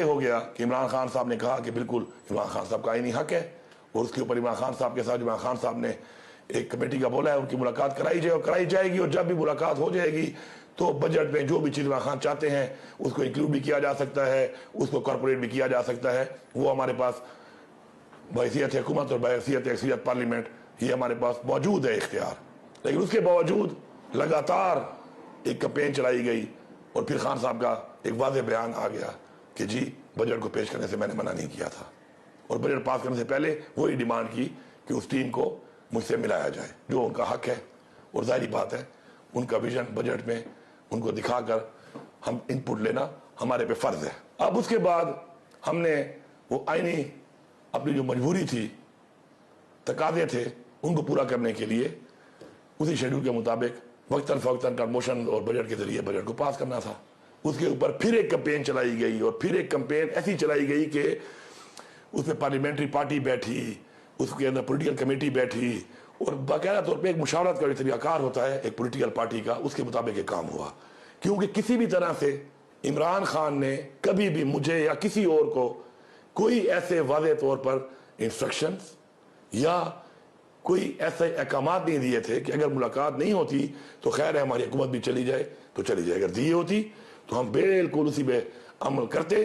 हो गया कि इमरान खान साहब ने कहा कि बिल्कुल इमरान खान साहब का आईनी हक है, और उसके ऊपर इमरान खान साहब के साथ इमरान खान साहब ने एक कमेटी का बोला है, उनकी मुलाकात कराई जाए और कराई जाएगी। और जब भी मुलाकात हो जाएगी तो बजट में जो भी चीज़ इमरान खान चाहते हैं उसको इंक्लूड भी किया जा सकता है, उसको कॉर्पोरेट भी किया जा सकता है। वो हमारे पास बहैसियत हुकूमत और बहैसियत अक्सरियत पार्लियामेंट ये हमारे पास मौजूद है इख्तियार। लेकिन उसके बावजूद लगातार एक कैंपेन चलाई गई और फिर खान साहब का एक वाज़ेह बयान आ गया कि जी बजट को पेश करने से मैंने मना नहीं किया था, और बजट पास करने से पहले वही डिमांड की कि उस टीम को मुझसे मिलाया जाए, जो उनका हक है। और जाहिर बात है उनका विजन बजट में उनको दिखाकर हम इनपुट लेना हमारे पे फर्ज है। अब उसके बाद हमने वो आईनी अपनी जो मजबूरी थी, तकाजे थे, उनको पूरा करने के लिए उसी शेड्यूल के मुताबिक वक्तन फवक्तन का मोशन और बजट के जरिए बजट को पास करना था। उसके ऊपर फिर एक कैंपेन चलाई गई, और फिर एक कैंपेन ऐसी चलाई गई कि उसमें पार्लियामेंट्री पार्टी बैठी, उसके अंदर पॉलिटिकल कमेटी बैठी, और बाकायदा तौर पे एक मुशावरत का जो तरीकाकार होता है एक पॉलिटिकल पार्टी का, उसके मुताबिक एक काम हुआ। क्योंकि किसी भी तरह से इमरान खान ने कभी भी मुझे या किसी और को कोई ऐसे वाज़ेह तौर पर इंस्ट्रक्शंस या कोई ऐसे अहकामात नहीं दिए थे कि अगर मुलाकात नहीं होती तो खैर है हमारी हुकूमत भी चली जाए तो चली जाए, अगर दिए होती तो हम बिल्कुल उसी पे अमल करते।